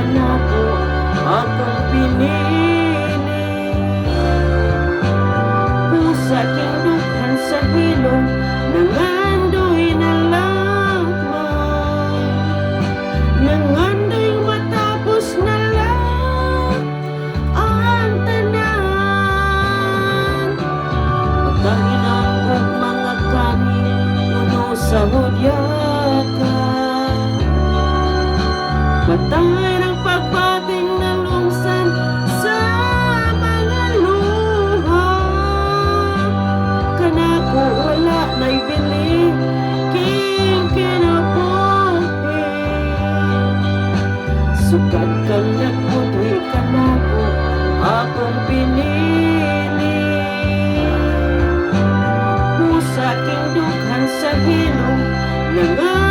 kanako akong pinili. Pusa king dughan sa hilom nangandoy na lamang, nangandoy matapos na lang ang tanan. Pagkahinang kong mga kanin puno sa hudyaka, matay ng pagpating na lungsan sa mga luha. Kanako wala na'y bili king kinabuhi, sugad kang nagputoy kanako akong pinili. Pusa king dughan sa hilom nangandoy